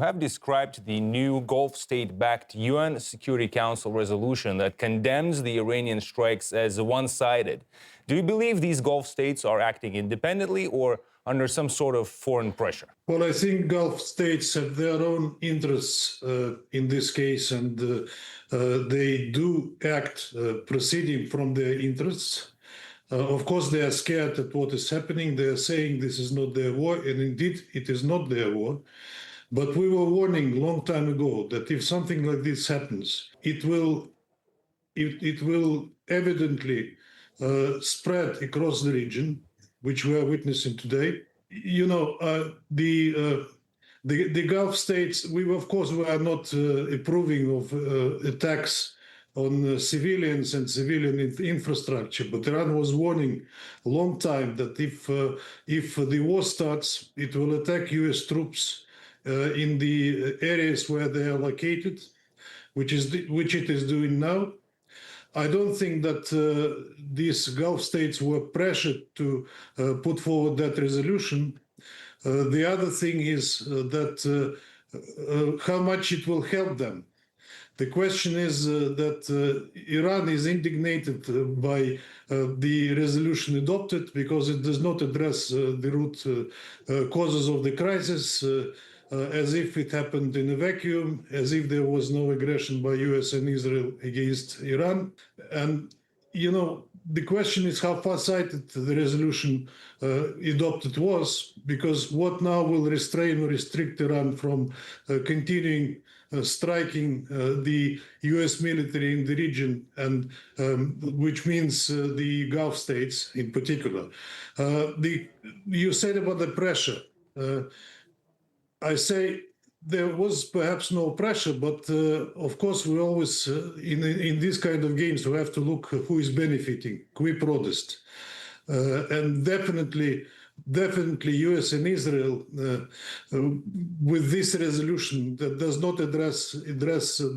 have described the new Gulf state-backed UN Security Council resolution that condemns the Iranian strikes as one-sided. Do you believe these Gulf states are acting independently or under some sort of foreign pressure? Well, I think Gulf states have their own interests in this case, and they do act proceeding from their interests. Of course, they are scared at what is happening. They are saying this is not their war, and indeed, it is not their war. But we were warning a long time ago that if something like this happens, it will evidently spread across the region, which we are witnessing today. You know, the Gulf states, we of course were not approving of attacks on civilians and civilian infrastructure, but Iran was warning a long time that if the war starts, it will attack U.S. troops in the areas where they are located, which it is doing now. I don't think that these Gulf states were pressured to put forward that resolution. The other thing is that how much it will help them. The question is that Iran is indignated by the resolution adopted because it does not address the root causes of the crisis, as if it happened in a vacuum, as if there was no aggression by US and Israel against Iran. And, you know, the question is how far-sighted the resolution adopted was, because what now will restrain or restrict Iran from continuing striking the US military in the region, and which means the Gulf states in particular. You said about the pressure. I say there was perhaps no pressure, but of course we always, in these kind of games, we have to look who is benefiting, qui prodest. And definitely US and Israel, with this resolution that does not address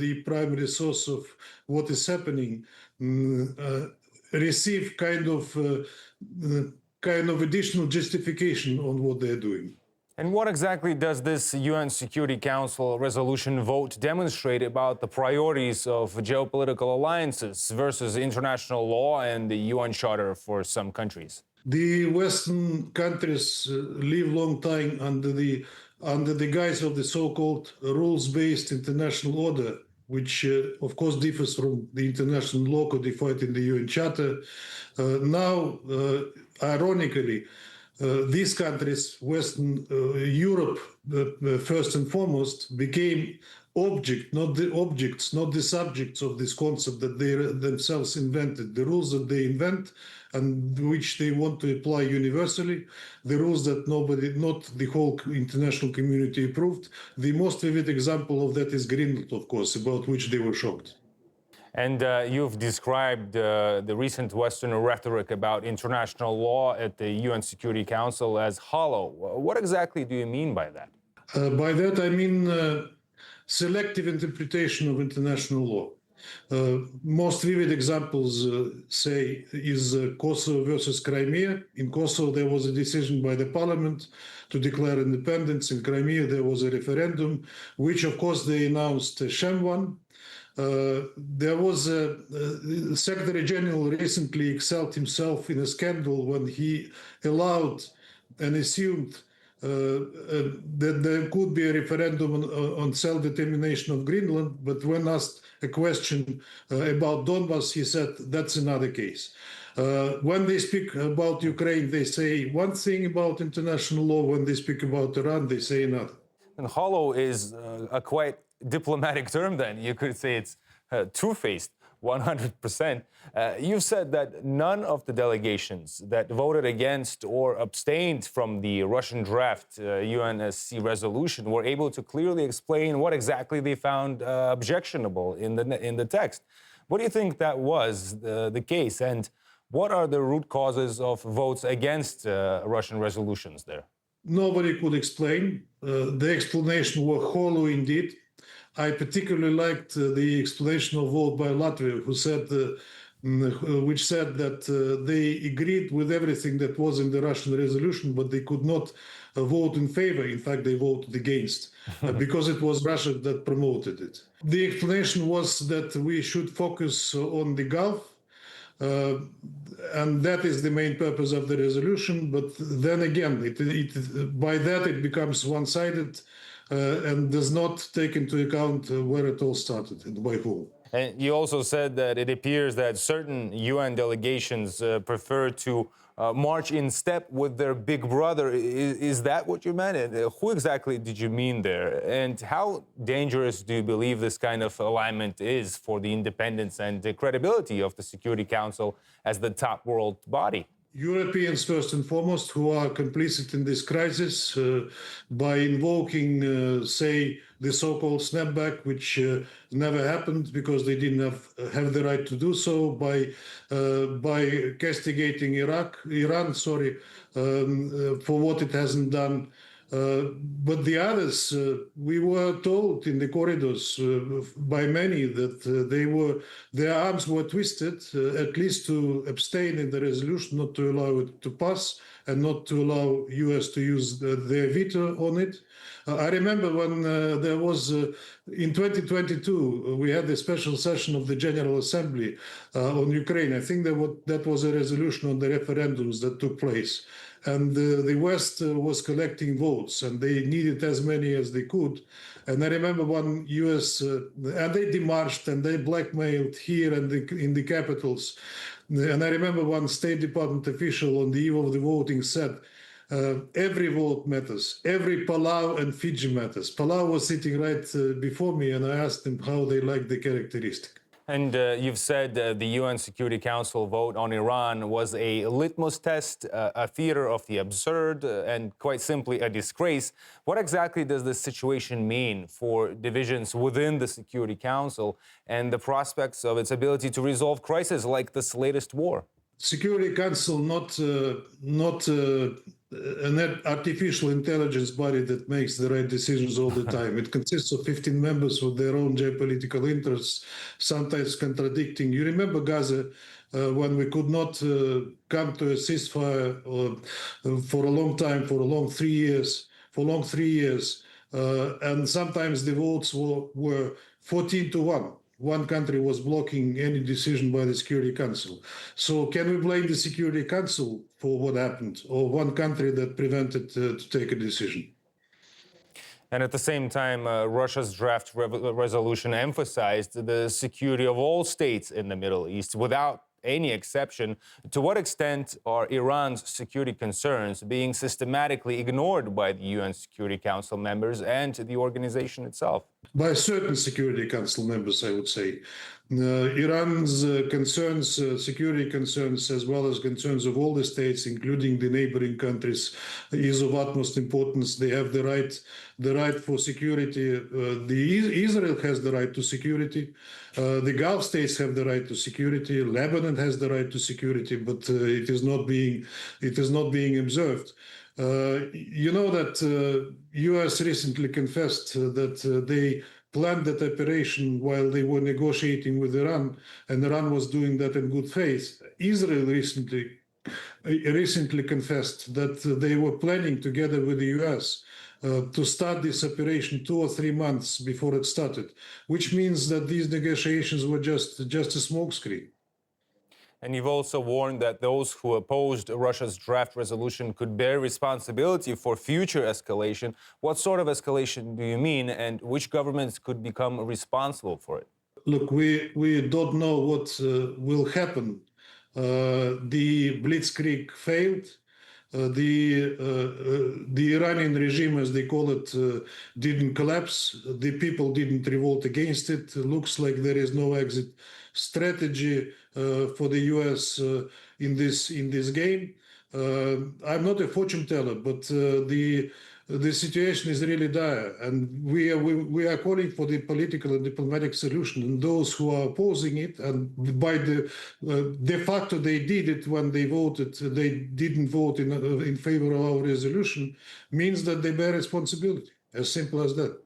the primary source of what is happening, receive kind of additional justification on what they're doing. And what exactly does this UN Security Council resolution vote demonstrate about the priorities of geopolitical alliances versus international law and the UN Charter for some countries? The Western countries live long time under the guise of the so-called rules-based international order, which of course differs from the international law codified in the UN Charter. Now, ironically, these countries, Western Europe, first and foremost, became not the subjects of this concept that they themselves invented. The rules that they invent and which they want to apply universally, the rules that not the whole international community approved. The most vivid example of that is Greenland, of course, about which they were shocked. And you've described the recent Western rhetoric about international law at the UN Security Council as hollow. What exactly do you mean by that? By that, I mean selective interpretation of international law. Most vivid examples, say, is Kosovo versus Crimea. In Kosovo, there was a decision by the parliament to declare independence. In Crimea, there was a referendum, which, of course, they announced a sham one. There was a Secretary General recently excelled himself in a scandal when he allowed and assumed that there could be a referendum on self-determination of Greenland, but when asked a question about Donbas, he said that's another case. When they speak about Ukraine, they say one thing about international law. When they speak about Iran, they say another. And hollow is a quite diplomatic term then. You could say it's two-faced, 100%. You've said that none of the delegations that voted against or abstained from the Russian draft UNSC resolution were able to clearly explain what exactly they found objectionable in the text. What do you think that was the case, and what are the root causes of votes against Russian resolutions there? Nobody could explain. The explanation were hollow indeed. I particularly liked the explanation of vote by Latvia, who said which said that they agreed with everything that was in the Russian resolution, but they could not vote in favor. In fact, they voted against because it was Russia that promoted it. The explanation was that we should focus on the Gulf. And that is the main purpose of the resolution. But then again, by that it becomes one-sided and does not take into account where it all started and by whom. And you also said that it appears that certain UN delegations prefer to march in step with their big brother. Is that what you meant? And who exactly did you mean there? And how dangerous do you believe this kind of alignment is for the independence and the credibility of the Security Council as the top world body? Europeans, first and foremost, who are complicit in this crisis by invoking, say, the so-called snapback, which never happened because they didn't have the right to do so, by castigating Iran, for what it hasn't done. But the others, we were told in the corridors by many that their arms were twisted, at least to abstain in the resolution, not to allow it to pass, and not to allow US to use their veto on it. I remember when there was, in 2022, we had a special session of the General Assembly on Ukraine. I think that was a resolution on the referendums that took place. And the West was collecting votes, and they needed as many as they could. And I remember one US, and they demarched and they blackmailed here and in the capitals. And I remember one State Department official on the eve of the voting said, every vote matters. Every Palau and Fiji matters. Palau was sitting right before me, and I asked him how they liked the characteristic. And you've said the UN Security Council vote on Iran was a litmus test, a theater of the absurd, and quite simply a disgrace. What exactly does this situation mean for divisions within the Security Council and the prospects of its ability to resolve crises like this latest war? Security Council not an artificial intelligence body that makes the right decisions all the time. It consists of 15 members with their own geopolitical interests, sometimes contradicting. You remember Gaza when we could not come to a ceasefire for a long time, for long 3 years, and sometimes the votes were 14-1. One country was blocking any decision by the Security Council. So can we blame the Security Council for what happened, or one country that prevented to take a decision? And at the same time, Russia's draft resolution emphasized the security of all states in the Middle East without any exception. To what extent are Iran's security concerns being systematically ignored by the UN Security Council members and the organization itself? By certain Security Council members, I would say. Iran's concerns, security concerns, as well as concerns of all the states, including the neighboring countries, is of utmost importance. They have the right for security. Israel has the right to security. The Gulf states have the right to security. Lebanon has the right to security, but it is not being observed. You know that U.S. recently confessed that they planned that operation while they were negotiating with Iran, and Iran was doing that in good faith. Israel recently confessed that they were planning together with the U.S. To start this operation 2 or 3 months before it started, which means that these negotiations were just a smokescreen. And you've also warned that those who opposed Russia's draft resolution could bear responsibility for future escalation. What sort of escalation do you mean, and which governments could become responsible for it? Look, we don't know what will happen. The Blitzkrieg failed. The Iranian regime, as they call it, didn't collapse. The people didn't revolt against it. Looks like there is no exit strategy for the U.S. in this game. I'm not a fortune teller, but the situation is really dire, and we are calling for the political and diplomatic solution. And those who are opposing it, and by de facto they did it when they voted, they didn't vote in favor of our resolution, means that they bear responsibility. As simple as that.